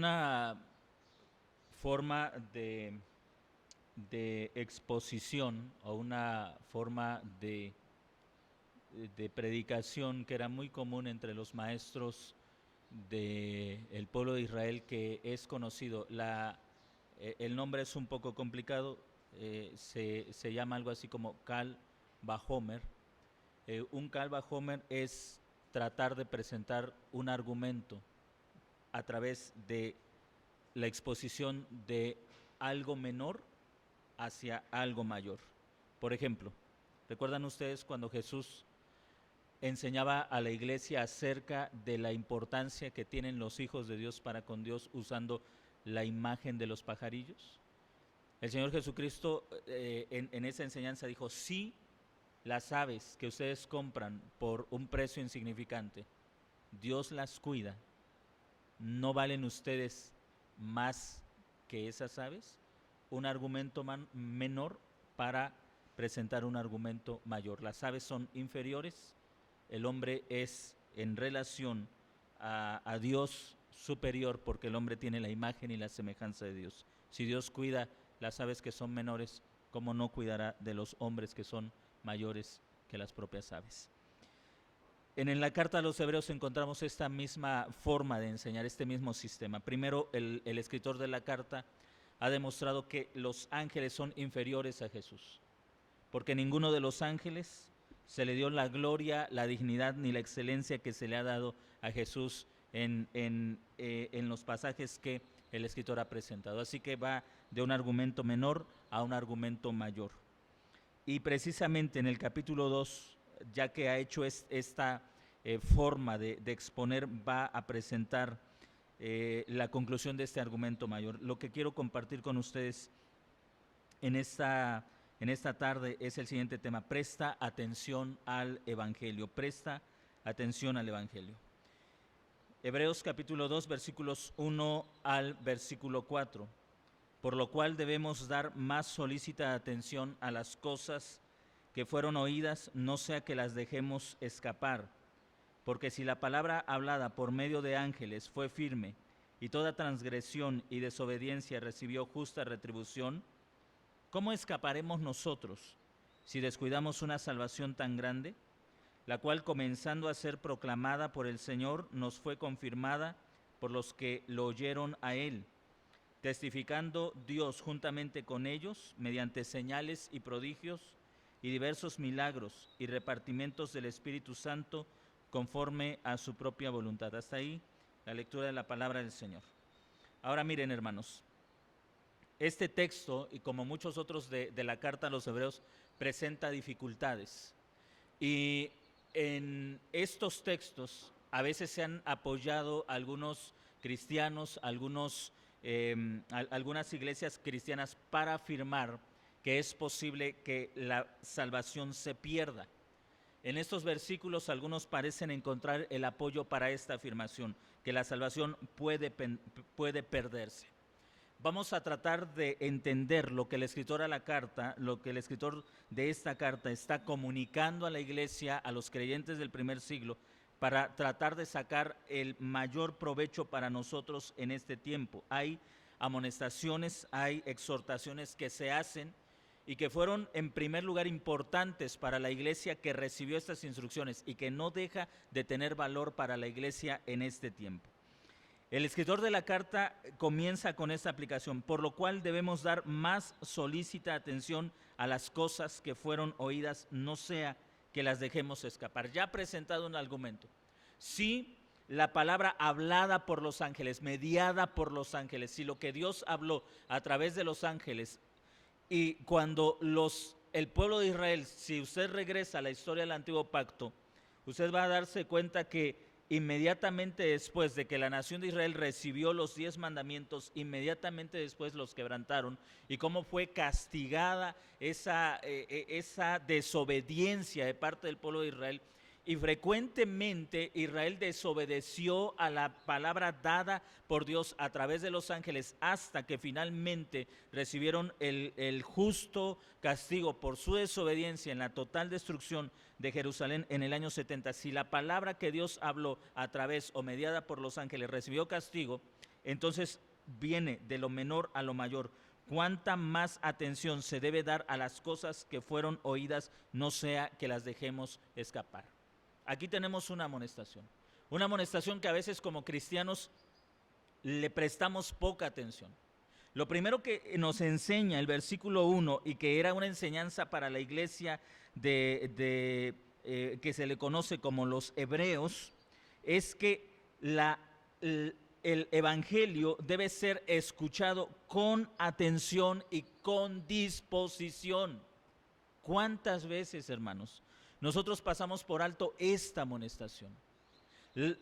una forma de exposición o una forma de predicación que era muy común entre los maestros del pueblo de Israel, que es conocido. El nombre es un poco complicado, se llama algo así como Kal Vajomer. Un Kal Vajomer es tratar de presentar un argumento a través de la exposición de algo menor hacia algo mayor. Por ejemplo, ¿recuerdan ustedes cuando Jesús enseñaba a la iglesia acerca de la importancia que tienen los hijos de Dios para con Dios usando la imagen de los pajarillos? El Señor Jesucristo en esa enseñanza dijo: sí, las aves que ustedes compran por un precio insignificante, Dios las cuida. ¿No valen ustedes más que esas aves? Un argumento menor para presentar un argumento mayor. Las aves son inferiores, el hombre es en relación a Dios superior, porque el hombre tiene la imagen y la semejanza de Dios. Si Dios cuida las aves que son menores, ¿cómo no cuidará de los hombres que son mayores que las propias aves? En la carta a los Hebreos encontramos esta misma forma de enseñar, este mismo sistema. Primero, el escritor de la carta ha demostrado que los ángeles son inferiores a Jesús, porque ninguno de los ángeles se le dio la gloria, la dignidad ni la excelencia que se le ha dado a Jesús en los pasajes que el escritor ha presentado. Así que va de un argumento menor a un argumento mayor. Y precisamente en el capítulo 2, ya que ha hecho esta forma de exponer, va a presentar la conclusión de este argumento mayor. Lo que quiero compartir con ustedes en esta tarde es el siguiente tema: presta atención al Evangelio, presta atención al Evangelio. Hebreos capítulo 2, versículos 1 al versículo 4. Por lo cual debemos dar más solícita atención a las cosas que fueron oídas, no sea que las dejemos escapar. Porque si la palabra hablada por medio de ángeles fue firme, y toda transgresión y desobediencia recibió justa retribución, ¿cómo escaparemos nosotros si descuidamos una salvación tan grande, la cual, comenzando a ser proclamada por el Señor, nos fue confirmada por los que lo oyeron a Él, testificando Dios juntamente con ellos mediante señales y prodigios y diversos milagros y repartimientos del Espíritu Santo conforme a su propia voluntad? Hasta ahí la lectura de la palabra del Señor. Ahora miren, hermanos, este texto, y como muchos otros de la carta a los Hebreos, presenta dificultades. Y en estos textos a veces se han apoyado algunos cristianos, algunas iglesias cristianas, para afirmar que es posible que la salvación se pierda. En estos versículos algunos parecen encontrar el apoyo para esta afirmación, que la salvación puede perderse. Vamos a tratar de entender lo que el escritor de esta carta está comunicando a la iglesia, a los creyentes del primer siglo, para tratar de sacar el mayor provecho para nosotros en este tiempo. Hay amonestaciones, hay exhortaciones que se hacen y que fueron en primer lugar importantes para la iglesia que recibió estas instrucciones y que no deja de tener valor para la iglesia en este tiempo. El escritor de la carta comienza con esta aplicación: por lo cual debemos dar más solícita atención a las cosas que fueron oídas, no sea que las dejemos escapar. Ya ha presentado un argumento. Si la palabra hablada por los ángeles, mediada por los ángeles, si lo que Dios habló a través de los ángeles, y cuando el pueblo de Israel, si usted regresa a la historia del Antiguo Pacto, usted va a darse cuenta que inmediatamente después de que la nación de Israel recibió los 10 mandamientos, inmediatamente después los quebrantaron, y cómo fue castigada esa desobediencia de parte del pueblo de Israel. Y frecuentemente Israel desobedeció a la palabra dada por Dios a través de los ángeles, hasta que finalmente recibieron el justo castigo por su desobediencia en la total destrucción de Jerusalén en el año 70. Si la palabra que Dios habló a través o mediada por los ángeles recibió castigo, Entonces viene de lo menor a lo mayor. Cuánta más atención se debe dar a las cosas que fueron oídas, no sea que las dejemos escapar. Aquí tenemos una amonestación que a veces como cristianos le prestamos poca atención. Lo primero que nos enseña el versículo 1 y que era una enseñanza para la iglesia que se le conoce como los hebreos, es que el evangelio debe ser escuchado con atención y con disposición. ¿Cuántas veces, hermanos, nosotros pasamos por alto esta amonestación?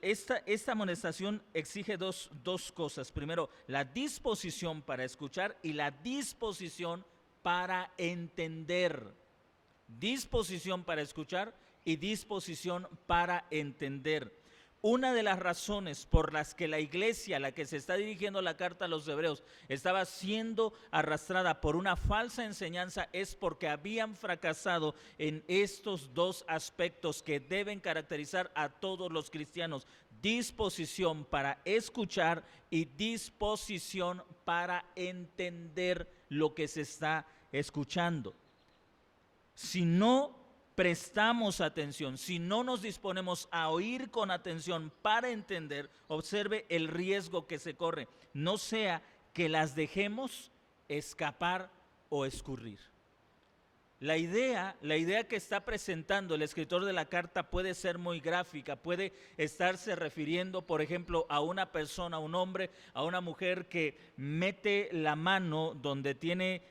Esta amonestación exige dos cosas. Primero, la disposición para escuchar y la disposición para entender. Disposición para escuchar y disposición para entender. Una de las razones por las que la iglesia a la que se está dirigiendo la carta a los hebreos estaba siendo arrastrada por una falsa enseñanza es porque habían fracasado en estos dos aspectos que deben caracterizar a todos los cristianos: disposición para escuchar y disposición para entender lo que se está escuchando. Si no prestamos atención, si no nos disponemos a oír con atención para entender, observe el riesgo que se corre. No sea que las dejemos escapar o escurrir. La idea que está presentando el escritor de la carta puede ser muy gráfica, puede estarse refiriendo, por ejemplo, a una persona, a un hombre, a una mujer que mete la mano donde tiene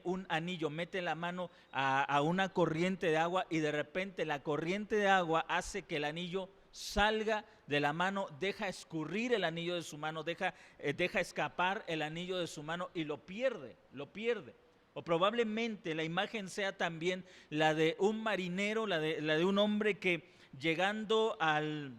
un anillo, mete la mano a una corriente de agua y de repente la corriente de agua hace que el anillo salga de la mano, deja escurrir el anillo de su mano, deja escapar el anillo de su mano y lo pierde. O probablemente la imagen sea también la de un marinero, la de un hombre que llegando al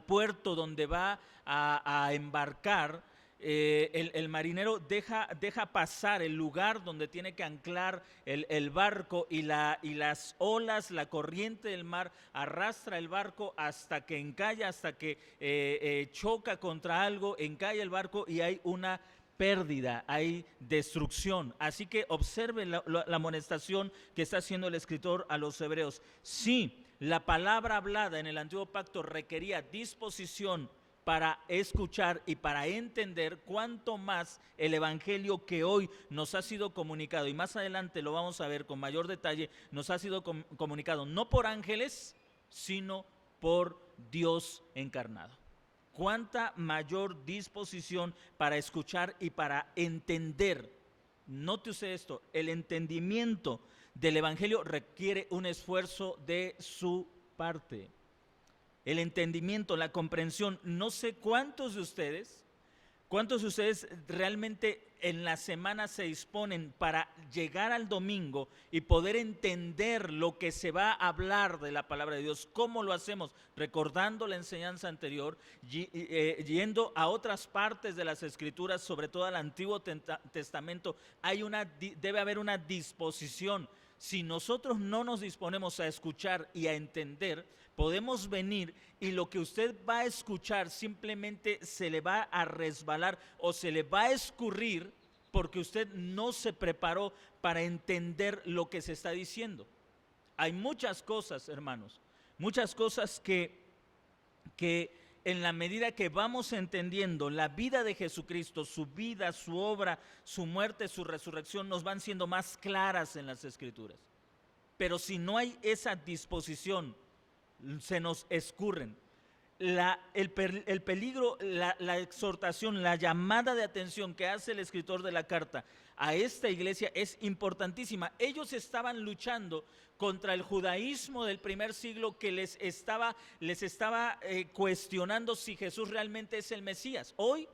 puerto donde va a embarcar, el marinero deja pasar el lugar donde tiene que anclar el barco y las olas, la corriente del mar arrastra el barco hasta que encalla, hasta que choca contra algo, encalla el barco y hay una pérdida, hay destrucción. Así que observen la amonestación que está haciendo el escritor a los hebreos. Sí, la palabra hablada en el Antiguo Pacto requería disposición para escuchar y para entender, cuanto más el evangelio que hoy nos ha sido comunicado, y más adelante lo vamos a ver con mayor detalle, nos ha sido comunicado no por ángeles, sino por Dios encarnado. Cuánta mayor disposición para escuchar y para entender. Note usted esto: el entendimiento del evangelio requiere un esfuerzo de su parte. El entendimiento, la comprensión. No sé cuántos de ustedes realmente en la semana se disponen para llegar al domingo y poder entender lo que se va a hablar de la palabra de Dios. ¿Cómo lo hacemos? Recordando la enseñanza anterior, yendo a otras partes de las Escrituras, sobre todo al Antiguo Testamento. Debe haber una disposición. Si nosotros no nos disponemos a escuchar y a entender, podemos venir y lo que usted va a escuchar simplemente se le va a resbalar o se le va a escurrir porque usted no se preparó para entender lo que se está diciendo. Hay muchas cosas, hermanos, muchas cosas que en la medida que vamos entendiendo la vida de Jesucristo, su vida, su obra, su muerte, su resurrección, nos van siendo más claras en las Escrituras. Pero si no hay esa disposición, se nos escurren. El peligro, la exhortación, la llamada de atención que hace el escritor de la carta a esta iglesia es importantísima. Ellos estaban luchando contra el judaísmo del primer siglo que les estaba cuestionando si Jesús realmente es el Mesías. Hoy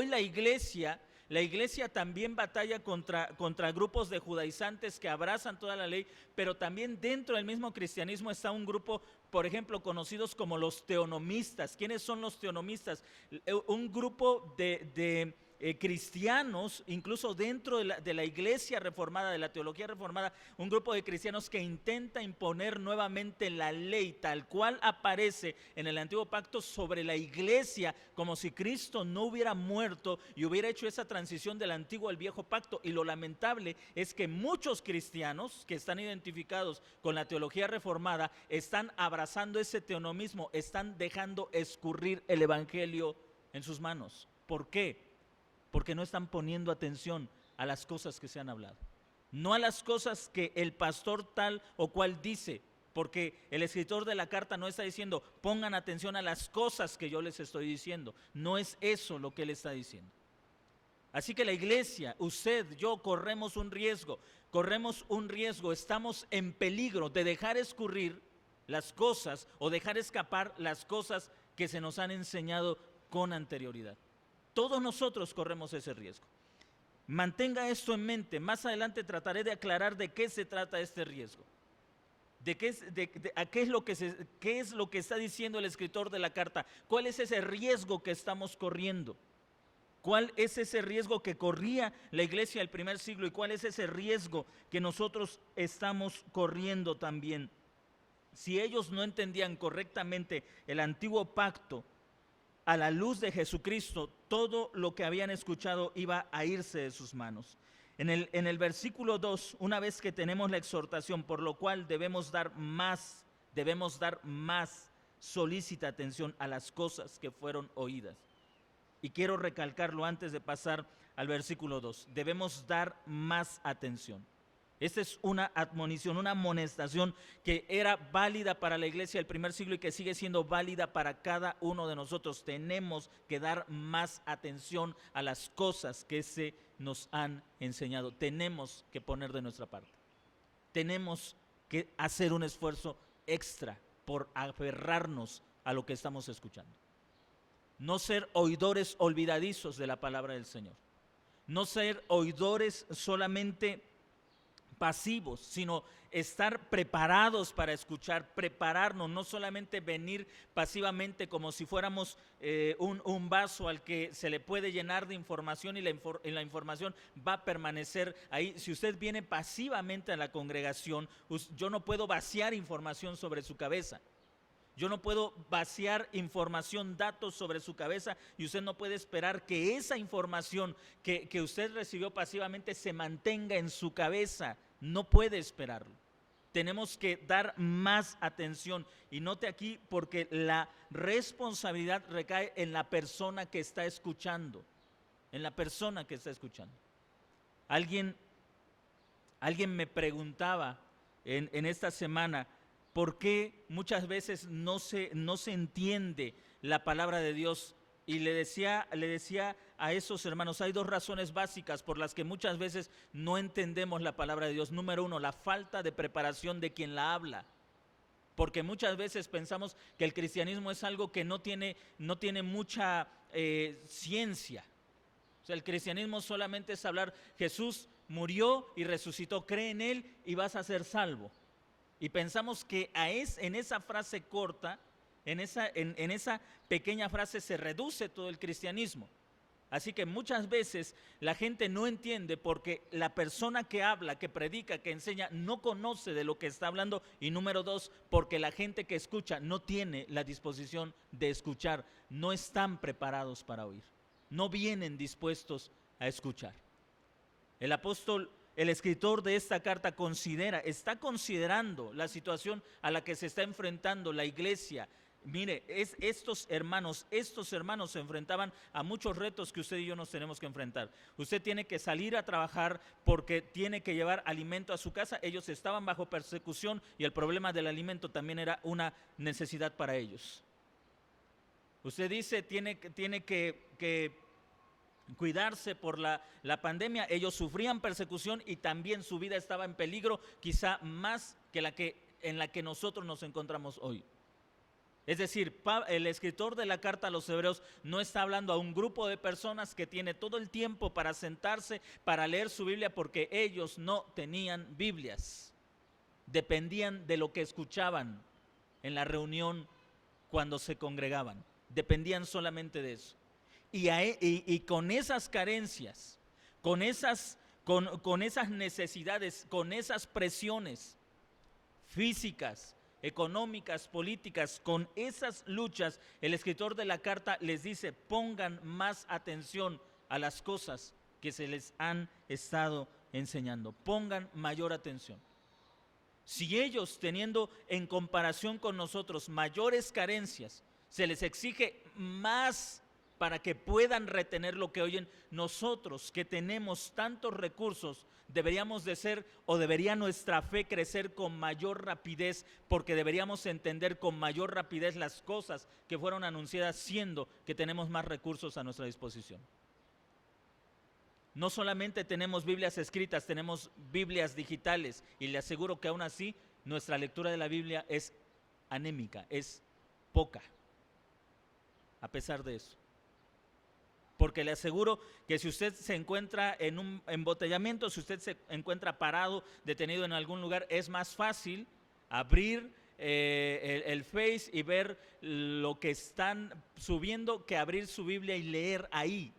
la iglesia también batalla contra grupos de judaizantes que abrazan toda la ley, pero también dentro del mismo cristianismo está un grupo, por ejemplo, conocidos como los teonomistas. ¿Quiénes son los teonomistas? Un grupo de cristianos, incluso dentro de la iglesia reformada, de la teología reformada, un grupo de cristianos que intenta imponer nuevamente la ley tal cual aparece en el Antiguo Pacto sobre la iglesia, como si Cristo no hubiera muerto y hubiera hecho esa transición del Antiguo al Viejo Pacto. Y lo lamentable es que muchos cristianos que están identificados con la teología reformada están abrazando ese teonomismo, están dejando escurrir el evangelio en sus manos. ¿Por qué? Porque no están poniendo atención a las cosas que se han hablado, no a las cosas que el pastor tal o cual dice, porque el escritor de la carta no está diciendo pongan atención a las cosas que yo les estoy diciendo, no es eso lo que él está diciendo. Así que la iglesia, usted, yo, corremos un riesgo, estamos en peligro de dejar escurrir las cosas o dejar escapar las cosas que se nos han enseñado con anterioridad. Todos nosotros corremos ese riesgo. Mantenga esto en mente. Más adelante trataré de aclarar de qué se trata este riesgo. ¿Qué es lo que está diciendo el escritor de la carta? ¿Cuál es ese riesgo que estamos corriendo? ¿Cuál es ese riesgo que corría la iglesia del primer siglo y cuál es ese riesgo que nosotros estamos corriendo también? Si ellos no entendían correctamente el antiguo pacto, a la luz de Jesucristo, todo lo que habían escuchado iba a irse de sus manos. En el versículo 2, una vez que tenemos la exhortación, por lo cual debemos dar más solícita atención a las cosas que fueron oídas. Y quiero recalcarlo antes de pasar al versículo 2, debemos dar más atención. Esta es una admonición, una amonestación que era válida para la iglesia del primer siglo y que sigue siendo válida para cada uno de nosotros. Tenemos que dar más atención a las cosas que se nos han enseñado. Tenemos que poner de nuestra parte. Tenemos que hacer un esfuerzo extra por aferrarnos a lo que estamos escuchando. No ser oidores olvidadizos de la palabra del Señor. No ser oidores solamente pasivos, sino estar preparados para escuchar, prepararnos, no solamente venir pasivamente como si fuéramos un vaso al que se le puede llenar de información y la información va a permanecer ahí. Si usted viene pasivamente a la congregación, yo no puedo vaciar información sobre su cabeza. Yo no puedo vaciar información, datos sobre su cabeza y usted no puede esperar que esa información que usted recibió pasivamente se mantenga en su cabeza. No puede esperarlo. Tenemos que dar más atención y note aquí porque la responsabilidad recae en la persona que está escuchando, en la persona que está escuchando. Alguien me preguntaba en esta semana, ¿por qué muchas veces no se entiende la palabra de Dios? Y le decía a esos hermanos, hay dos razones básicas por las que muchas veces no entendemos la palabra de Dios. Número uno, la falta de preparación de quien la habla. Porque muchas veces pensamos que el cristianismo es algo que no tiene mucha ciencia. O sea, el cristianismo solamente es hablar, Jesús murió y resucitó, cree en Él y vas a ser salvo. Y pensamos que en esa frase corta, en esa pequeña frase se reduce todo el cristianismo. Así que muchas veces la gente no entiende porque la persona que habla, que predica, que enseña, no conoce de lo que está hablando. Y número dos, porque la gente que escucha no tiene la disposición de escuchar, no están preparados para oír, no vienen dispuestos a escuchar. El escritor de esta carta está considerando la situación a la que se está enfrentando la iglesia. Mire, estos hermanos se enfrentaban a muchos retos que usted y yo nos tenemos que enfrentar. Usted tiene que salir a trabajar porque tiene que llevar alimento a su casa. Ellos estaban bajo persecución y el problema del alimento también era una necesidad para ellos. Usted dice, tiene que cuidarse por la pandemia. Ellos sufrían persecución y también su vida estaba en peligro, quizá más que en la que nosotros nos encontramos hoy. Es decir, el escritor de la carta a los Hebreos no está hablando a un grupo de personas que tiene todo el tiempo para sentarse, para leer su Biblia, porque ellos no tenían Biblias. Dependían de lo que escuchaban en la reunión cuando se congregaban. Dependían solamente de eso. Y con esas carencias, con esas necesidades, con esas presiones físicas, económicas, políticas, con esas luchas, el escritor de la carta les dice: pongan más atención a las cosas que se les han estado enseñando, pongan mayor atención. Si ellos, teniendo en comparación con nosotros mayores carencias, se les exige más para que puedan retener lo que oyen, nosotros que tenemos tantos recursos, deberíamos de ser, o debería nuestra fe crecer con mayor rapidez, porque deberíamos entender con mayor rapidez las cosas que fueron anunciadas, siendo que tenemos más recursos a nuestra disposición. No solamente tenemos Biblias escritas, tenemos Biblias digitales, y le aseguro que aún así nuestra lectura de la Biblia es anémica, es poca, a pesar de eso. Porque le aseguro que si usted se encuentra en un embotellamiento, si usted se encuentra parado, detenido en algún lugar, es más fácil abrir el Face y ver lo que están subiendo que abrir su Biblia y leer ahí.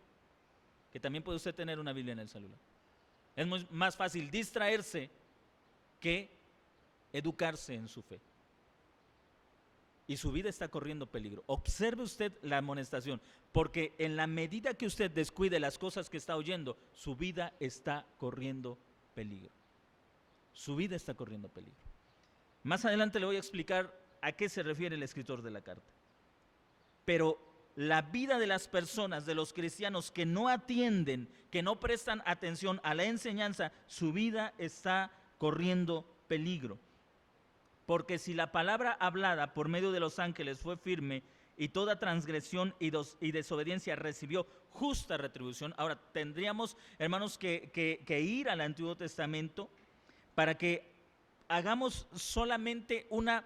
Que también puede usted tener una Biblia en el celular. Es más fácil distraerse que educarse en su fe. Y su vida está corriendo peligro. Observe usted la amonestación, porque en la medida que usted descuide las cosas que está oyendo, su vida está corriendo peligro. Su vida está corriendo peligro. Más adelante le voy a explicar a qué se refiere el escritor de la carta. Pero la vida de las personas, de los cristianos que no atienden, que no prestan atención a la enseñanza, su vida está corriendo peligro. Porque si la palabra hablada por medio de los ángeles fue firme, y toda transgresión y desobediencia recibió justa retribución, ahora tendríamos, hermanos, que ir al Antiguo Testamento para que hagamos solamente un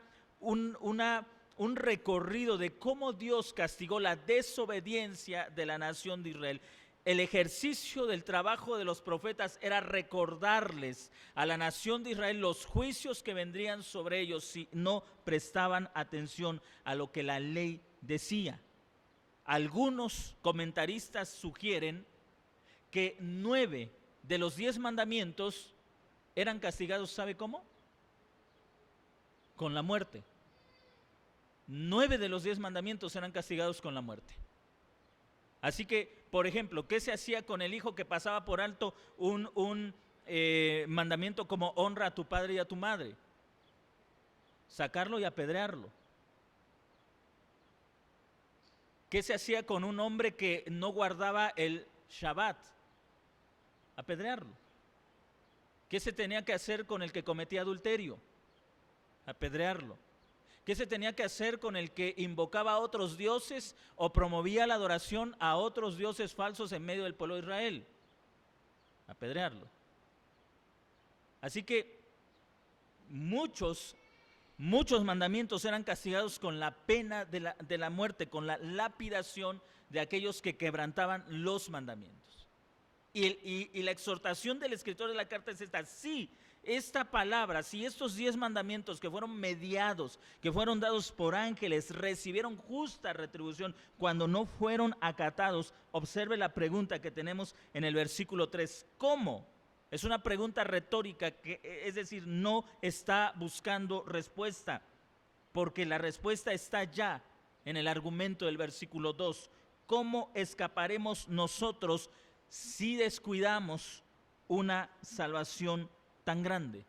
recorrido de cómo Dios castigó la desobediencia de la nación de Israel. El ejercicio del trabajo de los profetas era recordarles a la nación de Israel los juicios que vendrían sobre ellos si no prestaban atención a lo que la ley decía. Algunos comentaristas sugieren que 9 de los 10 mandamientos eran castigados, ¿sabe cómo? Con la muerte. 9 de los 10 mandamientos eran castigados con la muerte. Así que, por ejemplo, ¿qué se hacía con el hijo que pasaba por alto un mandamiento como honra a tu padre y a tu madre? Sacarlo y apedrearlo. ¿Qué se hacía con un hombre que no guardaba el Shabbat? Apedrearlo. ¿Qué se tenía que hacer con el que cometía adulterio? Apedrearlo. ¿Qué se tenía que hacer con el que invocaba a otros dioses o promovía la adoración a otros dioses falsos en medio del pueblo de Israel? Apedrearlo. Así que muchos mandamientos eran castigados con la pena de la muerte, con la lapidación de aquellos que quebrantaban los mandamientos. Y la exhortación del escritor de la carta es esta: sí, esta palabra, si estos 10 mandamientos que fueron mediados, que fueron dados por ángeles, recibieron justa retribución cuando no fueron acatados, observe la pregunta que tenemos en el versículo 3. ¿Cómo? Es una pregunta retórica, es decir, no está buscando respuesta, porque la respuesta está ya en el argumento del versículo 2. ¿Cómo escaparemos nosotros si descuidamos una salvación tan grande?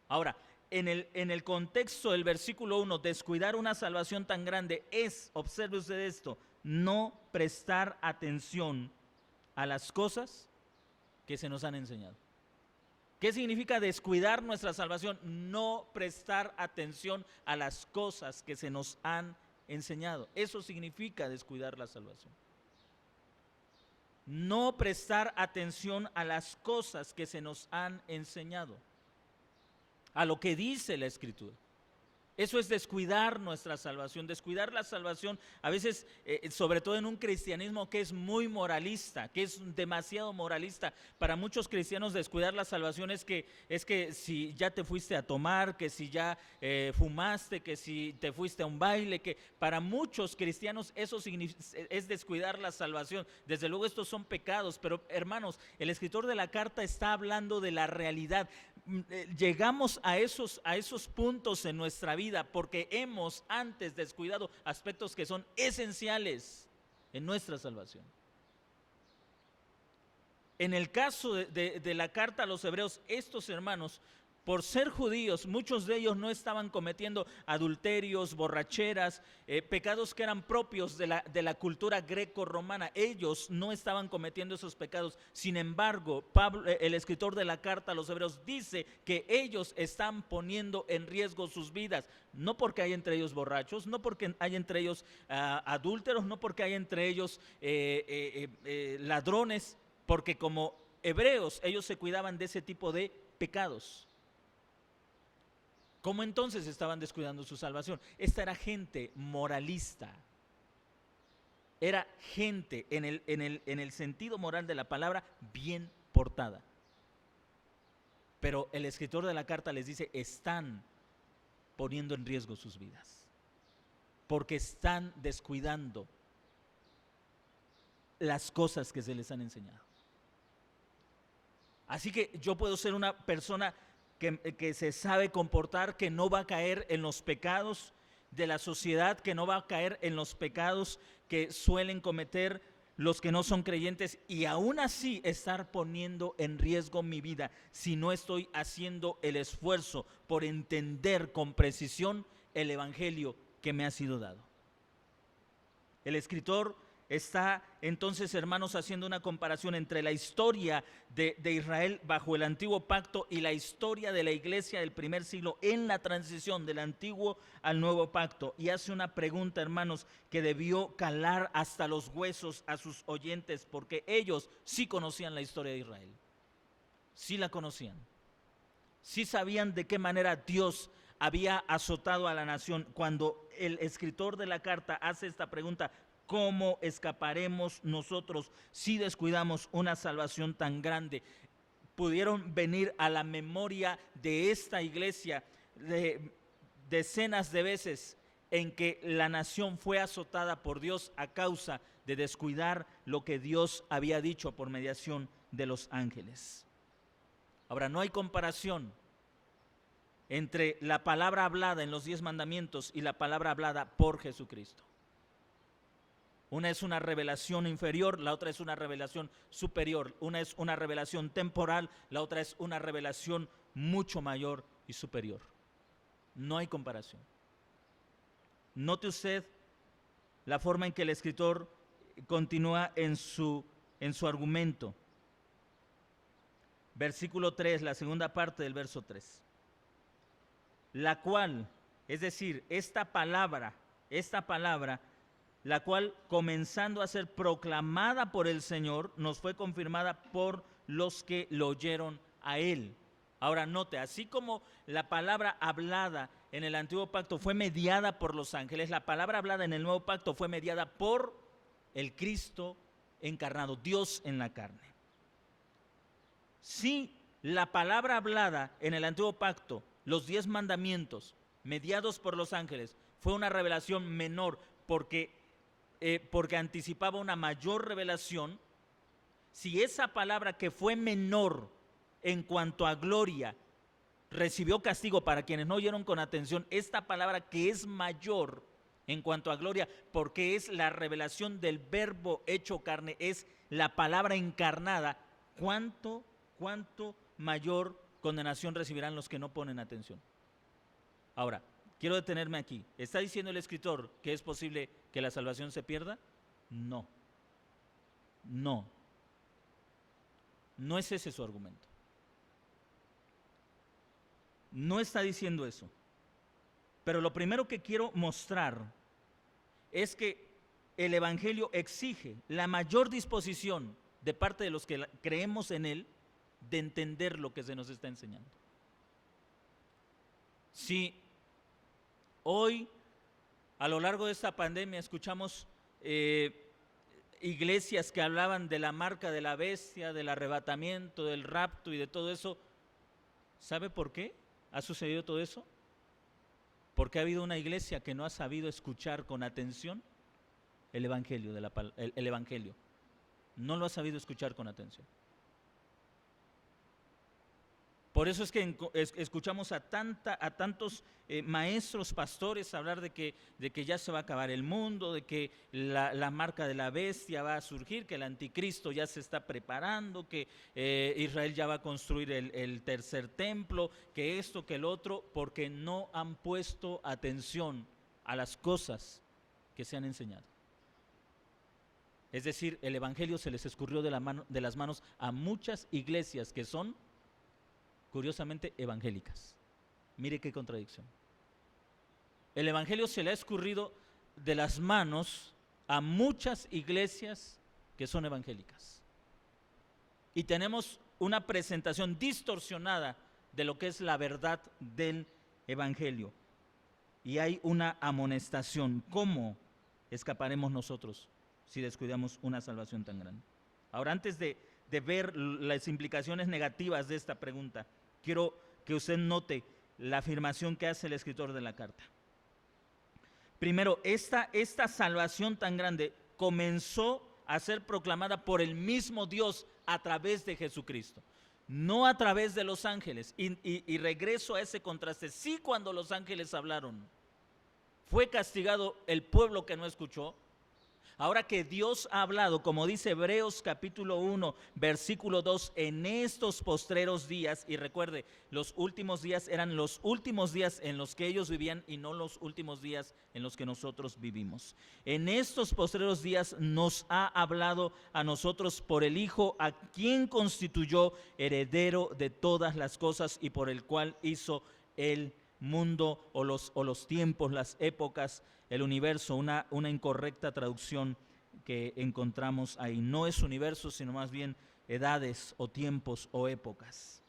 Ahora, en el contexto del versículo 1, descuidar una salvación tan grande es, observe usted esto, no prestar atención a las cosas que se nos han enseñado. ¿Qué significa descuidar nuestra salvación? No prestar atención a las cosas que se nos han enseñado. Eso significa descuidar la salvación. No prestar atención a las cosas que se nos han enseñado, a lo que dice la Escritura. Eso es descuidar nuestra salvación, descuidar la salvación, a veces, sobre todo en un cristianismo que es muy moralista, que es demasiado moralista. Para muchos cristianos descuidar la salvación es que si ya te fuiste a tomar, que si ya fumaste, que si te fuiste a un baile, que para muchos cristianos eso es descuidar la salvación. Desde luego estos son pecados, pero hermanos, el escritor de la carta está hablando de la realidad. Llegamos a esos puntos en nuestra vida porque hemos antes descuidado aspectos que son esenciales en nuestra salvación. En el caso de la carta a los hebreos, estos hermanos, por ser judíos, muchos de ellos no estaban cometiendo adulterios, borracheras, pecados que eran propios de la cultura greco-romana. Ellos no estaban cometiendo esos pecados. Sin embargo, Pablo, el escritor de la carta a los hebreos, dice que ellos están poniendo en riesgo sus vidas. No porque hay entre ellos borrachos, no porque hay entre ellos adúlteros, no porque hay entre ellos ladrones, porque como hebreos ellos se cuidaban de ese tipo de pecados. ¿Cómo entonces estaban descuidando su salvación? Esta era gente moralista. Era gente en el sentido moral de la palabra bien portada. Pero el escritor de la carta les dice, están poniendo en riesgo sus vidas. Porque están descuidando las cosas que se les han enseñado. Así que yo puedo ser una persona que se sabe comportar, que no va a caer en los pecados de la sociedad, que no va a caer en los pecados que suelen cometer los que no son creyentes, y aún así estar poniendo en riesgo mi vida si no estoy haciendo el esfuerzo por entender con precisión el evangelio que me ha sido dado. El escritor está entonces, hermanos, haciendo una comparación entre la historia de Israel bajo el antiguo pacto y la historia de la iglesia del primer siglo en la transición del antiguo al nuevo pacto. Y hace una pregunta, hermanos, que debió calar hasta los huesos a sus oyentes, porque ellos sí conocían la historia de Israel. Sí la conocían. Sí sabían de qué manera Dios había azotado a la nación. Cuando el escritor de la carta hace esta pregunta, ¿cómo escaparemos nosotros si descuidamos una salvación tan grande? Pudieron venir a la memoria de esta iglesia de decenas de veces en que la nación fue azotada por Dios a causa de descuidar lo que Dios había dicho por mediación de los ángeles. Ahora, no hay comparación entre la palabra hablada en los 10 mandamientos y la palabra hablada por Jesucristo. Una es una revelación inferior, la otra es una revelación superior. Una es una revelación temporal, la otra es una revelación mucho mayor y superior. No hay comparación. Note usted la forma en que el escritor continúa en su argumento. Versículo 3, la segunda parte del verso 3. La cual, es decir, esta palabra, la cual comenzando a ser proclamada por el Señor, nos fue confirmada por los que lo oyeron a Él. Ahora note, así como la palabra hablada en el antiguo pacto fue mediada por los ángeles, la palabra hablada en el nuevo pacto fue mediada por el Cristo encarnado, Dios en la carne. Si la palabra hablada en el antiguo pacto, los 10 mandamientos, mediados por los ángeles, fue una revelación menor porque anticipaba una mayor revelación, si esa palabra que fue menor en cuanto a gloria recibió castigo para quienes no oyeron con atención, esta palabra que es mayor en cuanto a gloria, porque es la revelación del verbo hecho carne, es la palabra encarnada, ¿cuánto mayor condenación recibirán los que no ponen atención? Ahora, quiero detenerme aquí. ¿Está diciendo el escritor que es posible que la salvación se pierda? No. No es ese su argumento. No está diciendo eso. Pero lo primero que quiero mostrar es que el Evangelio exige la mayor disposición de parte de los que creemos en él de entender lo que se nos está enseñando. Si Hoy, a lo largo de esta pandemia, escuchamos iglesias que hablaban de la marca de la bestia, del arrebatamiento, del rapto y de todo eso. ¿Sabe por qué ha sucedido todo eso? Porque ha habido una iglesia que no ha sabido escuchar con atención el evangelio, el evangelio. No lo ha sabido escuchar con atención. Por eso es que escuchamos a tantos maestros, pastores hablar de que ya se va a acabar el mundo, de que la marca de la bestia va a surgir, que el anticristo ya se está preparando, que Israel ya va a construir el tercer templo, que esto, que el otro, porque no han puesto atención a las cosas que se han enseñado. Es decir, el evangelio se les escurrió de las manos a muchas iglesias que son, curiosamente, evangélicas. Mire qué contradicción. El evangelio se le ha escurrido de las manos a muchas iglesias que son evangélicas. Y tenemos una presentación distorsionada de lo que es la verdad del evangelio. Y hay una amonestación. ¿Cómo escaparemos nosotros si descuidamos una salvación tan grande? Ahora, antes de ver las implicaciones negativas de esta pregunta, quiero que usted note la afirmación que hace el escritor de la carta. Primero, esta salvación tan grande comenzó a ser proclamada por el mismo Dios a través de Jesucristo, no a través de los ángeles. Y regreso a ese contraste. Sí, cuando los ángeles hablaron, fue castigado el pueblo que no escuchó. Ahora que Dios ha hablado, como dice Hebreos capítulo 1, versículo 2, en estos postreros días, y recuerde, los últimos días eran los últimos días en los que ellos vivían y no los últimos días en los que nosotros vivimos. En estos postreros días nos ha hablado a nosotros por el Hijo, a quien constituyó heredero de todas las cosas y por el cual hizo el mundo o los tiempos, las épocas, el universo. Una incorrecta traducción que encontramos ahí. No es universo, sino más bien edades o tiempos o épocas.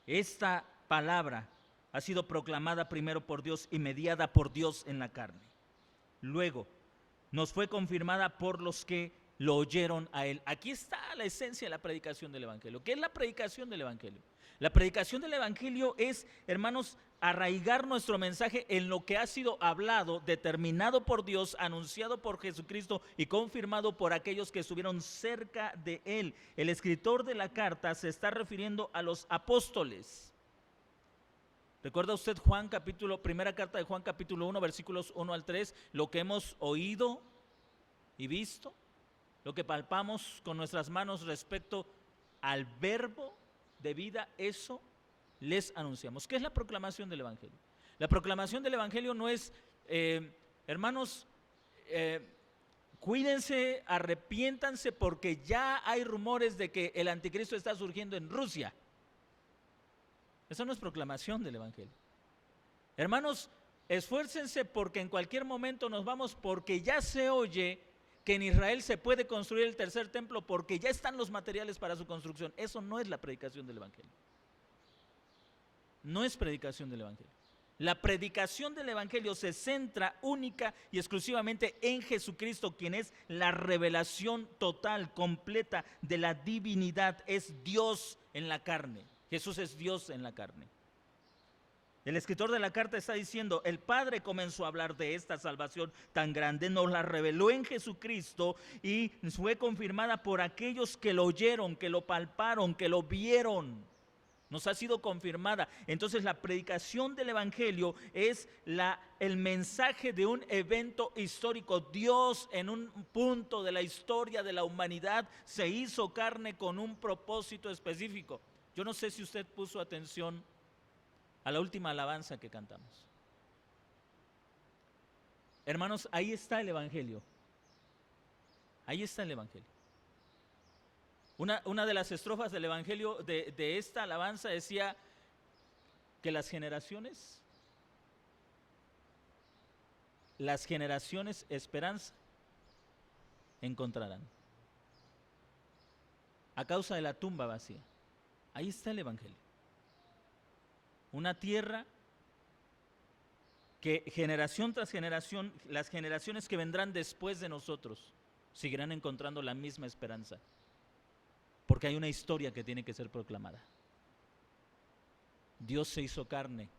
Esta palabra ha sido proclamada primero por Dios y mediada por Dios en la carne. Luego nos fue confirmada por los que lo oyeron a Él. Aquí está la esencia de la predicación del Evangelio. ¿Qué es la predicación del Evangelio? La predicación del Evangelio es, hermanos, arraigar nuestro mensaje en lo que ha sido hablado, determinado por Dios, anunciado por Jesucristo y confirmado por aquellos que estuvieron cerca de Él. El escritor de la carta se está refiriendo a los apóstoles. ¿Recuerda usted primera carta de Juan capítulo 1, versículos 1 al 3? Lo que hemos oído y visto, lo que palpamos con nuestras manos respecto al verbo de vida, eso les anunciamos. ¿Qué es la proclamación del Evangelio? La proclamación del Evangelio no es, hermanos, cuídense, arrepiéntanse porque ya hay rumores de que el anticristo está surgiendo en Rusia. Eso no es proclamación del Evangelio. Hermanos, esfuércense porque en cualquier momento nos vamos, porque ya se oye que en Israel se puede construir el tercer templo porque ya están los materiales para su construcción. Eso no es la predicación del Evangelio. No es predicación del Evangelio. La predicación del Evangelio se centra única y exclusivamente en Jesucristo, quien es la revelación total, completa de la divinidad. Es Dios en la carne. Jesús es Dios en la carne. El escritor de la carta está diciendo, el Padre comenzó a hablar de esta salvación tan grande, nos la reveló en Jesucristo y fue confirmada por aquellos que lo oyeron, que lo palparon, que lo vieron. Nos ha sido confirmada. Entonces la predicación del Evangelio es el mensaje de un evento histórico. Dios en un punto de la historia de la humanidad se hizo carne con un propósito específico. Yo no sé si usted puso atención a la última alabanza que cantamos. Hermanos, ahí está el Evangelio. Ahí está el Evangelio. Una de las estrofas del Evangelio de esta alabanza decía que las generaciones esperanza encontrarán a causa de la tumba vacía. Ahí está el Evangelio. Una tierra que generación tras generación, las generaciones que vendrán después de nosotros, seguirán encontrando la misma esperanza. Porque hay una historia que tiene que ser proclamada. Dios se hizo carne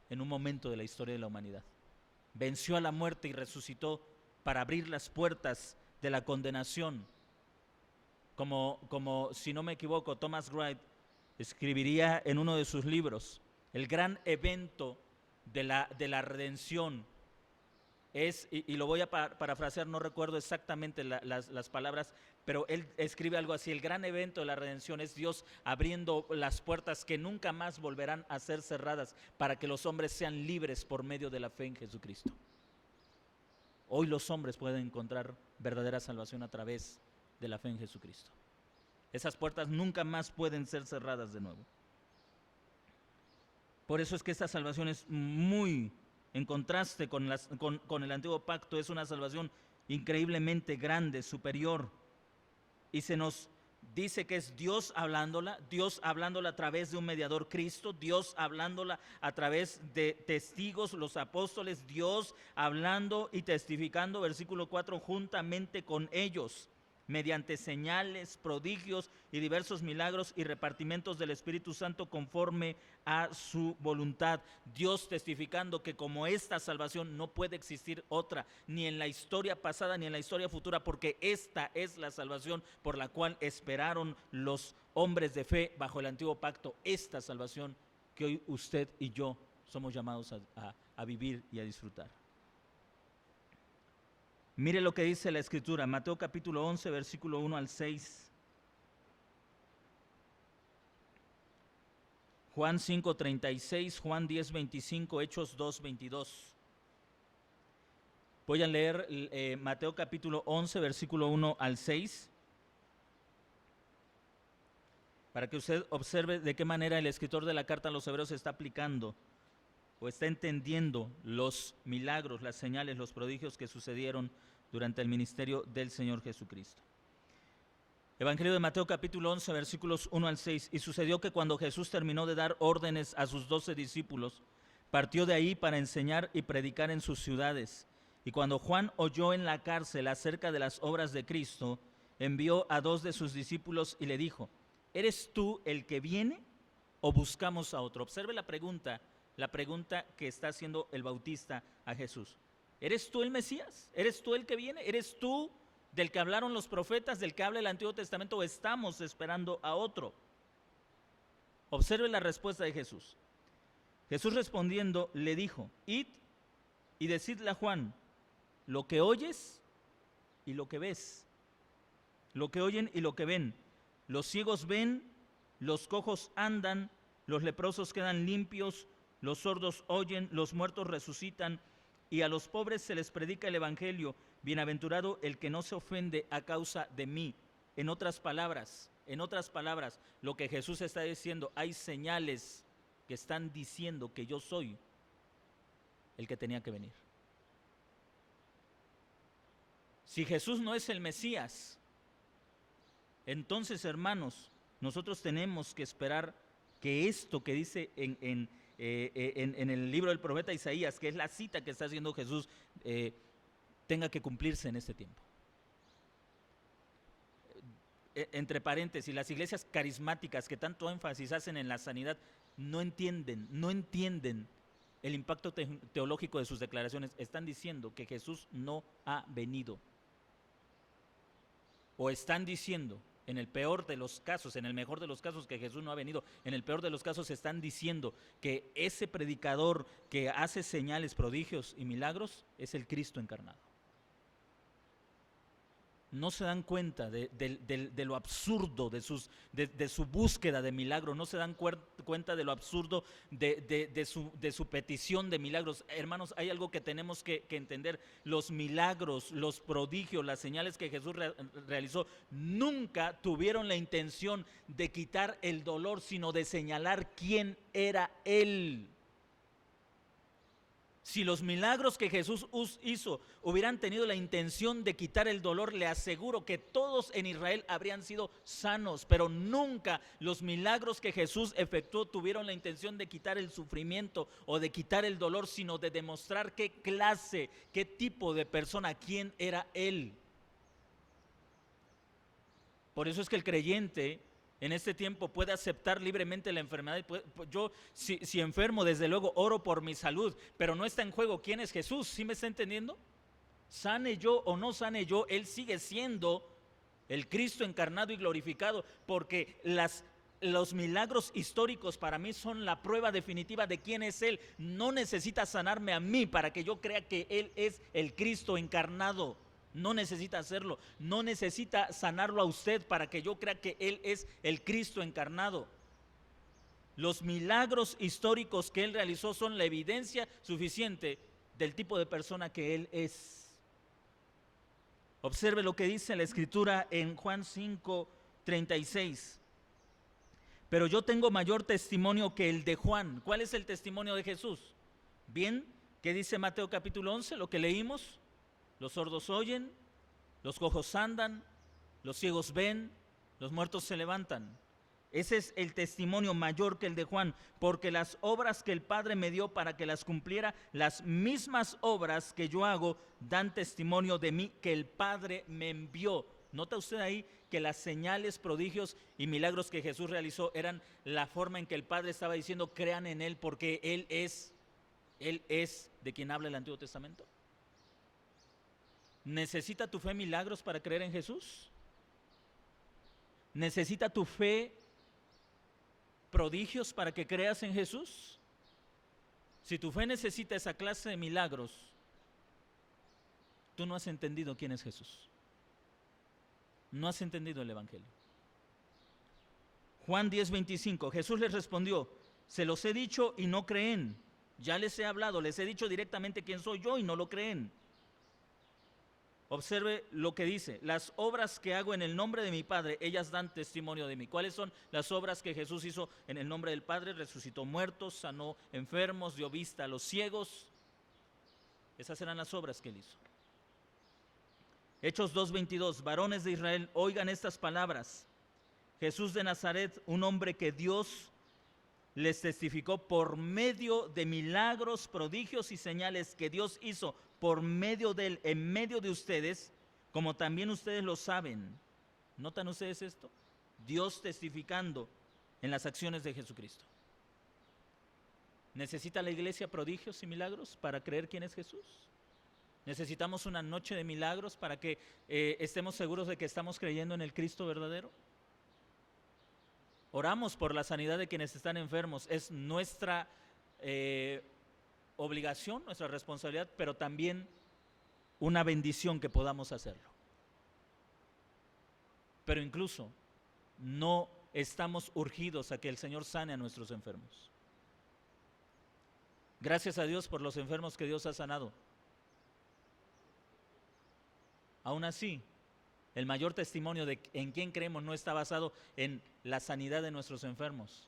en un momento de la historia de la humanidad. Venció a la muerte y resucitó para abrir las puertas de la condenación. Como si no me equivoco, Thomas Wright escribiría en uno de sus libros, el gran evento de la redención es, y lo voy a parafrasear, no recuerdo exactamente las palabras, pero él escribe algo así: el gran evento de la redención es Dios abriendo las puertas que nunca más volverán a ser cerradas para que los hombres sean libres por medio de la fe en Jesucristo. Hoy los hombres pueden encontrar verdadera salvación a través de la fe en Jesucristo. Esas puertas nunca más pueden ser cerradas de nuevo. Por eso es que esta salvación es muy en contraste con el antiguo pacto. Es una salvación increíblemente grande, superior. Y se nos dice que es Dios hablándola a través de un mediador, Cristo, Dios hablándola a través de testigos, los apóstoles, Dios hablando y testificando, versículo 4, juntamente con ellos, mediante señales, prodigios y diversos milagros y repartimientos del Espíritu Santo conforme a su voluntad. Dios testificando que como esta salvación no puede existir otra, ni en la historia pasada ni en la historia futura, porque esta es la salvación por la cual esperaron los hombres de fe bajo el antiguo pacto. Esta salvación que hoy usted y yo somos llamados a vivir y a disfrutar. Mire lo que dice la Escritura, Mateo capítulo 11, versículo 1 al 6. Juan 5, 36, Juan 10, 25, Hechos 2, 22. Voy a leer Mateo capítulo 11, versículo 1 al 6, para que usted observe de qué manera el escritor de la carta a los Hebreos está aplicando o está entendiendo los milagros, las señales, los prodigios que sucedieron durante el ministerio del Señor Jesucristo. Evangelio de Mateo capítulo 11, versículos 1 al 6. Y sucedió que cuando Jesús terminó de dar órdenes a sus 12 discípulos, partió de ahí para enseñar y predicar en sus ciudades. Y cuando Juan oyó en la cárcel acerca de las obras de Cristo, envió a 2 de sus discípulos y le dijo: ¿eres tú el que viene o buscamos a otro? Observe la pregunta que está haciendo el Bautista a Jesús. ¿Eres tú el Mesías? ¿Eres tú el que viene? ¿Eres tú del que hablaron los profetas, del que habla el Antiguo Testamento, o estamos esperando a otro? Observe la respuesta de Jesús. Jesús respondiendo le dijo: id y decidle a Juan lo que oyes y lo que ves. Lo que oyen y lo que ven. Los ciegos ven, los cojos andan, los leprosos quedan limpios, los sordos oyen, los muertos resucitan, y a los pobres se les predica el evangelio. Bienaventurado el que no se ofende a causa de mí. En otras palabras, lo que Jesús está diciendo, hay señales que están diciendo que yo soy el que tenía que venir. Si Jesús no es el Mesías, entonces, hermanos, nosotros tenemos que esperar que esto que dice en el libro del profeta Isaías, que es la cita que está haciendo Jesús, tenga que cumplirse en este tiempo. Entre paréntesis, las iglesias carismáticas que tanto énfasis hacen en la sanidad no entienden el impacto teológico de sus declaraciones. Están diciendo que Jesús no ha venido, o están diciendo, en el peor de los casos, en el mejor de los casos, que Jesús no ha venido. En el peor de los casos están diciendo que ese predicador que hace señales, prodigios y milagros es el Cristo encarnado. No se dan cuenta de lo absurdo de su búsqueda de milagro. No se dan cuenta de lo absurdo de su petición de milagros. Hermanos, hay algo que tenemos que entender. Los milagros, los prodigios, las señales que Jesús realizó nunca tuvieron la intención de quitar el dolor, sino de señalar quién era Él. Si los milagros que Jesús hizo hubieran tenido la intención de quitar el dolor, le aseguro que todos en Israel habrían sido sanos, pero nunca los milagros que Jesús efectuó tuvieron la intención de quitar el sufrimiento o de quitar el dolor, sino de demostrar qué clase, qué tipo de persona, quién era Él. Por eso es que el creyente en este tiempo puede aceptar libremente la enfermedad. Yo, si enfermo, desde luego oro por mi salud, pero no está en juego quién es Jesús. ¿Sí me está entendiendo? Sane yo o no sane yo, Él sigue siendo el Cristo encarnado y glorificado, porque los milagros históricos para mí son la prueba definitiva de quién es Él. No necesita sanarme a mí para que yo crea que Él es el Cristo encarnado. No necesita hacerlo, no necesita sanarlo a usted para que yo crea que Él es el Cristo encarnado. Los milagros históricos que Él realizó son la evidencia suficiente del tipo de persona que Él es. Observe lo que dice la Escritura en Juan 5:36. Pero yo tengo mayor testimonio que el de Juan. ¿Cuál es el testimonio de Jesús? Bien, ¿qué dice Mateo capítulo 11? Lo que leímos. Los sordos oyen, los cojos andan, los ciegos ven, los muertos se levantan. Ese es el testimonio mayor que el de Juan, porque las obras que el Padre me dio para que las cumpliera, las mismas obras que yo hago, dan testimonio de mí que el Padre me envió. ¿Nota usted ahí que las señales, prodigios y milagros que Jesús realizó eran la forma en que el Padre estaba diciendo, crean en Él porque Él es de quien habla el Antiguo Testamento? ¿Necesita tu fe milagros para creer en Jesús? ¿Necesita tu fe prodigios para que creas en Jesús? Si tu fe necesita esa clase de milagros, tú no has entendido quién es Jesús. No has entendido el Evangelio. Juan 10:25, Jesús les respondió, se los he dicho y no creen. Ya les he hablado, les he dicho directamente quién soy yo y no lo creen. Observe lo que dice, las obras que hago en el nombre de mi Padre, ellas dan testimonio de mí. ¿Cuáles son las obras que Jesús hizo en el nombre del Padre? Resucitó muertos, sanó enfermos, dio vista a los ciegos. Esas eran las obras que Él hizo. Hechos 2:22, varones de Israel, oigan estas palabras. Jesús de Nazaret, un hombre que Dios les testificó por medio de milagros, prodigios y señales que Dios hizo por medio de Él, en medio de ustedes, como también ustedes lo saben. ¿Notan ustedes esto? Dios testificando en las acciones de Jesucristo. ¿Necesita la iglesia prodigios y milagros para creer quién es Jesús? ¿Necesitamos una noche de milagros para que estemos seguros de que estamos creyendo en el Cristo verdadero? Oramos por la sanidad de quienes están enfermos. Es nuestra obligación, nuestra responsabilidad, pero también una bendición que podamos hacerlo. Pero incluso no estamos urgidos a que el Señor sane a nuestros enfermos. Gracias a Dios por los enfermos que Dios ha sanado. Aún así, el mayor testimonio de en quién creemos no está basado en la sanidad de nuestros enfermos,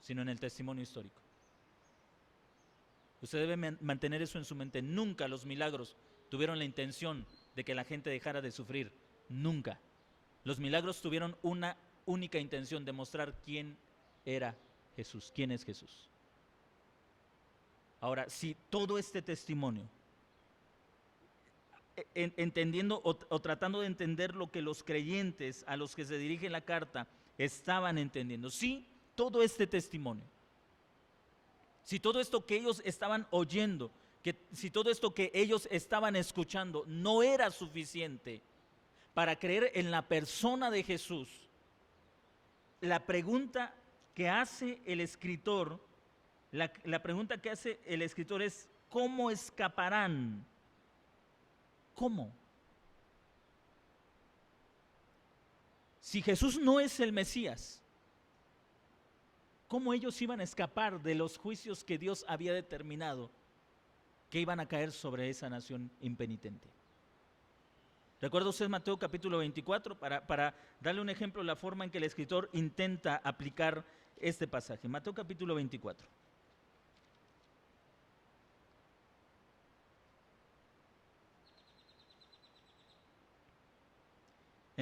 sino en el testimonio histórico. Usted debe mantener eso en su mente. Nunca los milagros tuvieron la intención de que la gente dejara de sufrir. Nunca. Los milagros tuvieron una única intención, demostrar quién era Jesús, quién es Jesús. Ahora, si todo este testimonio, entendiendo o tratando de entender lo que los creyentes a los que se dirige la carta estaban entendiendo, si todo este testimonio, si todo esto que ellos estaban oyendo, si todo esto que ellos estaban escuchando no era suficiente para creer en la persona de Jesús, la pregunta que hace el escritor, la pregunta que hace el escritor es, ¿cómo escaparán? ¿Cómo? Si Jesús no es el Mesías, ¿cómo ellos iban a escapar de los juicios que Dios había determinado que iban a caer sobre esa nación impenitente? ¿Recuerda usted Mateo capítulo 24? Para darle un ejemplo de la forma en que el escritor intenta aplicar este pasaje. Mateo capítulo 24.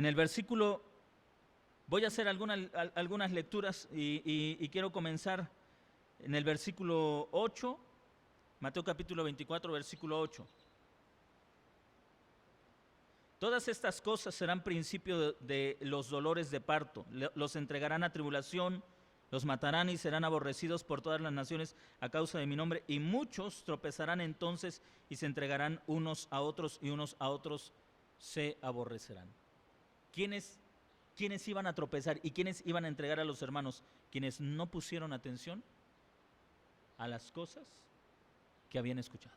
En el versículo, voy a hacer algunas lecturas y quiero comenzar en el versículo 8, Mateo capítulo 24, versículo 8. Todas estas cosas serán principio de los dolores de parto. Los entregarán a tribulación, los matarán y serán aborrecidos por todas las naciones a causa de mi nombre. Y muchos tropezarán entonces y se entregarán unos a otros y unos a otros se aborrecerán. ¿Quiénes iban a tropezar y quiénes iban a entregar a los hermanos? Quienes no pusieron atención a las cosas que habían escuchado.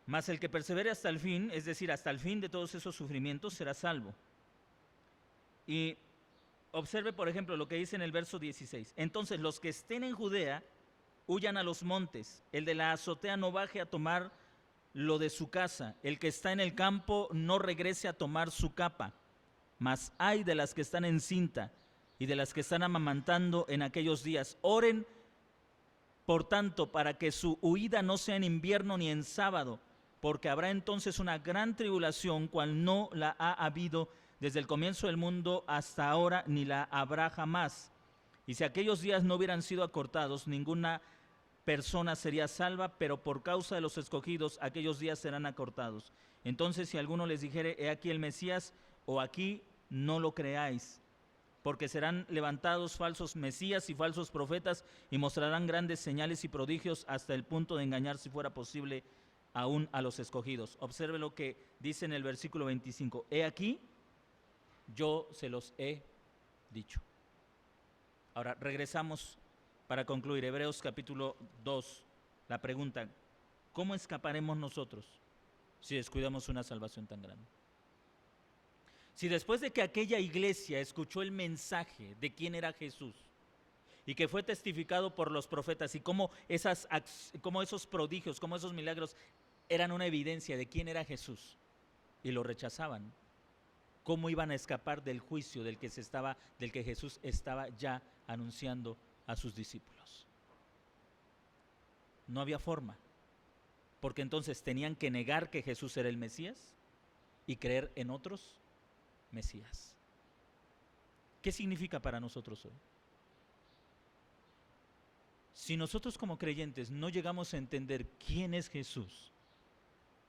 Mas el que persevere hasta el fin, es decir, hasta el fin de todos esos sufrimientos, será salvo. Y observe, por ejemplo, lo que dice en el verso 16. Entonces, los que estén en Judea, huyan a los montes. El de la azotea no baje a tomar lo de su casa. El que está en el campo no regrese a tomar su capa. Mas ay de las que están encinta y de las que están amamantando en aquellos días. Oren, por tanto, para que su huida no sea en invierno ni en sábado, porque habrá entonces una gran tribulación, cual no la ha habido desde el comienzo del mundo hasta ahora, ni la habrá jamás. Y si aquellos días no hubieran sido acortados, ninguna persona sería salva, pero por causa de los escogidos, aquellos días serán acortados. Entonces, si alguno les dijere, he aquí el Mesías, o aquí, no lo creáis, porque serán levantados falsos mesías y falsos profetas, y mostrarán grandes señales y prodigios, hasta el punto de engañar, si fuera posible, aún a los escogidos. Observe lo que dice en el versículo 25. He aquí, yo se los he dicho. Ahora, regresamos para concluir. Hebreos capítulo 2. La pregunta, ¿cómo escaparemos nosotros si descuidamos una salvación tan grande? Si después de que aquella iglesia escuchó el mensaje de quién era Jesús y que fue testificado por los profetas y cómo esos prodigios, cómo esos milagros eran una evidencia de quién era Jesús y lo rechazaban, ¿cómo iban a escapar del juicio del que Jesús estaba ya anunciando a sus discípulos? No había forma, porque entonces tenían que negar que Jesús era el Mesías y creer en otros Mesías. ¿Qué significa para nosotros hoy? Si nosotros como creyentes no llegamos a entender quién es Jesús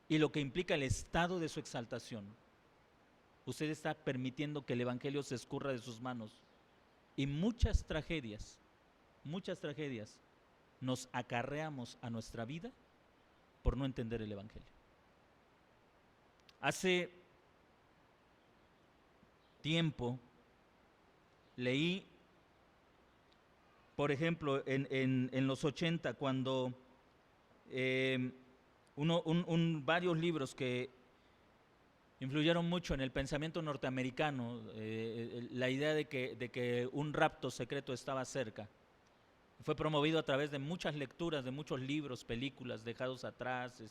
y lo que implica el estado de su exaltación, usted está permitiendo que el evangelio se escurra de sus manos y muchas tragedias nos acarreamos a nuestra vida por no entender el evangelio. Hace tiempo leí, por ejemplo, en los 80, cuando varios libros que influyeron mucho en el pensamiento norteamericano, la idea de que un rapto secreto estaba cerca. Fue promovido a través de muchas lecturas, de muchos libros, películas, dejados atrás,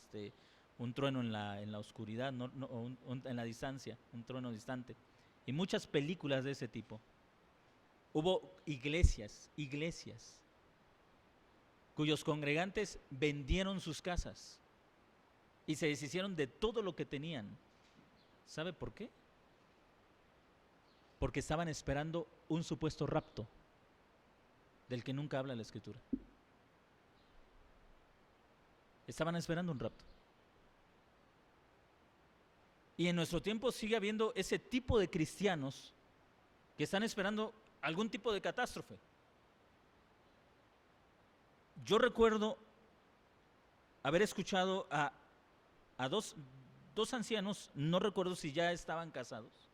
un trueno en la oscuridad, en la distancia, un trueno distante, y muchas películas de ese tipo. Hubo iglesias cuyos congregantes vendieron sus casas y se deshicieron de todo lo que tenían. ¿Sabe por qué? Porque estaban esperando un supuesto rapto del que nunca habla la Escritura. Estaban esperando un rapto. Y en nuestro tiempo sigue habiendo ese tipo de cristianos que están esperando algún tipo de catástrofe. Yo recuerdo haber escuchado a dos ancianos, no recuerdo si ya estaban casados,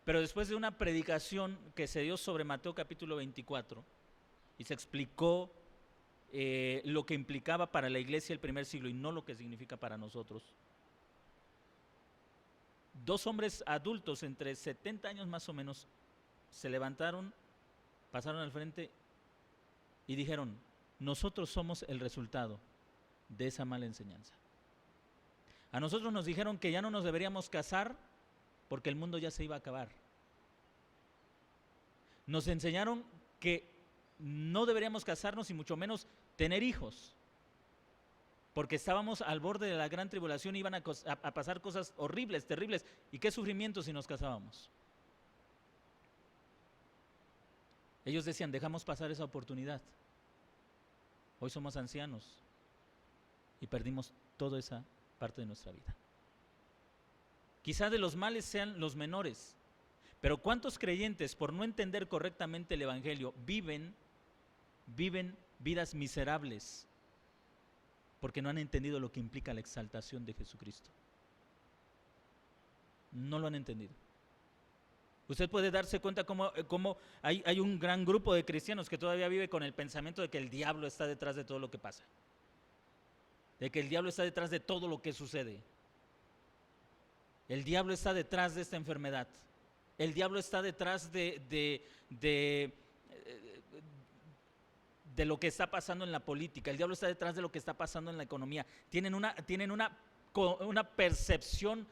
pero después de una predicación que se dio sobre Mateo capítulo 24 y se explicó lo que implicaba para la iglesia el primer siglo y no lo que significa para nosotros, dos hombres adultos entre 70 años más o menos se levantaron, pasaron al frente y dijeron: nosotros somos el resultado de esa mala enseñanza. A nosotros nos dijeron que ya no nos deberíamos casar porque el mundo ya se iba a acabar. Nos enseñaron que no deberíamos casarnos y mucho menos tener hijos. porque estábamos al borde de la gran tribulación, iban a pasar cosas horribles, terribles. ¿Y qué sufrimiento si nos casábamos? Ellos decían, dejamos pasar esa oportunidad. Hoy somos ancianos y perdimos toda esa parte de nuestra vida. Quizá de los males sean los menores, pero ¿cuántos creyentes, por no entender correctamente el Evangelio, viven vidas miserables porque no han entendido lo que implica la exaltación de Jesucristo? No lo han entendido. Usted puede darse cuenta cómo hay un gran grupo de cristianos que todavía vive con el pensamiento de que el diablo está detrás de todo lo que pasa, de que el diablo está detrás de todo lo que sucede. El diablo está detrás de esta enfermedad. El diablo está detrás de lo que está pasando en la política. El diablo está detrás de lo que está pasando en la economía. Tienen una percepción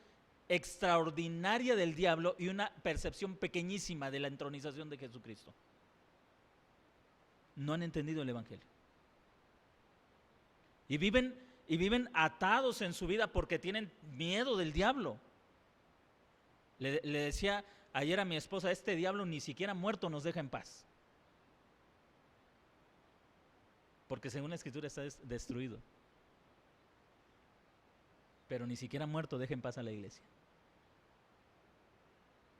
extraordinaria del diablo y una percepción pequeñísima de la entronización de Jesucristo. No han entendido el Evangelio. Y viven atados en su vida porque tienen miedo del diablo. Le decía ayer a mi esposa, este diablo ni siquiera muerto nos deja en paz. Porque según la Escritura está destruido. Pero ni siquiera muerto deja en paz a la iglesia.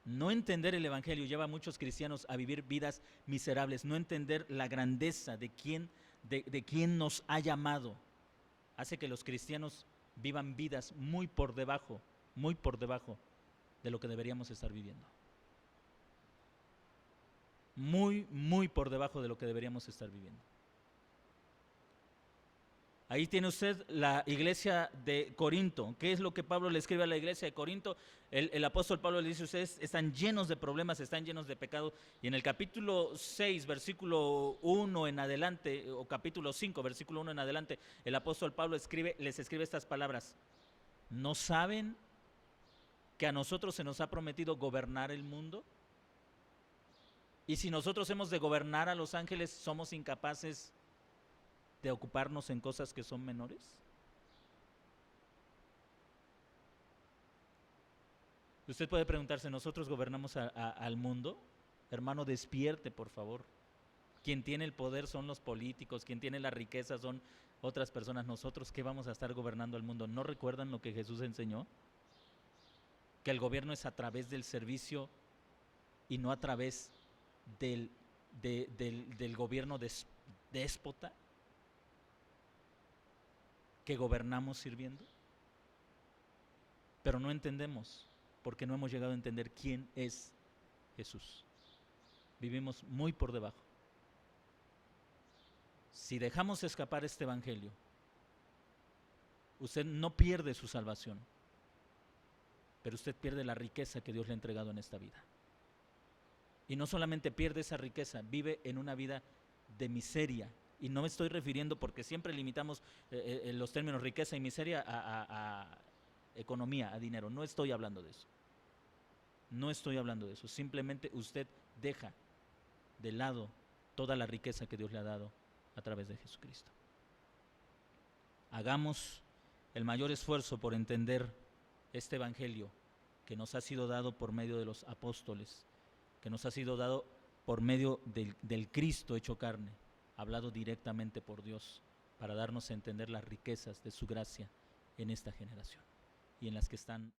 No entender el Evangelio lleva a muchos cristianos a vivir vidas miserables. No entender la grandeza de quién nos ha llamado hace que los cristianos vivan vidas muy por debajo de lo que deberíamos estar viviendo. Muy por debajo de lo que deberíamos estar viviendo. Ahí tiene usted la iglesia de Corinto. ¿Qué es lo que Pablo le escribe a la iglesia de Corinto? El apóstol Pablo le dice, ustedes están llenos de problemas, están llenos de pecado. Y en el capítulo 6, versículo 1 en adelante, o capítulo 5, versículo 1 en adelante, el apóstol Pablo les escribe estas palabras. ¿No saben que a nosotros se nos ha prometido gobernar el mundo? Y si nosotros hemos de gobernar a los ángeles, ¿somos incapaces de ocuparnos en cosas que son menores? Usted puede preguntarse, ¿nosotros gobernamos al mundo? Hermano, despierte, por favor. Quien tiene el poder son los políticos, quien tiene la riqueza son otras personas. ¿Nosotros qué vamos a estar gobernando al mundo? ¿No recuerdan lo que Jesús enseñó? Que el gobierno es a través del servicio y no a través del gobierno déspota que gobernamos sirviendo. Pero no entendemos, porque no hemos llegado a entender quién es Jesús. Vivimos muy por debajo. Si dejamos escapar este evangelio, usted no pierde su salvación, pero usted pierde la riqueza que Dios le ha entregado en esta vida. Y no solamente pierde esa riqueza, vive en una vida de miseria. Y no me estoy refiriendo, porque siempre limitamos los términos riqueza y miseria a economía, a dinero. No estoy hablando de eso. No estoy hablando de eso. Simplemente usted deja de lado toda la riqueza que Dios le ha dado a través de Jesucristo. Hagamos el mayor esfuerzo por entender este evangelio que nos ha sido dado por medio de los apóstoles, que nos ha sido dado por medio del Cristo hecho carne, hablado directamente por Dios, para darnos a entender las riquezas de su gracia en esta generación y en las que están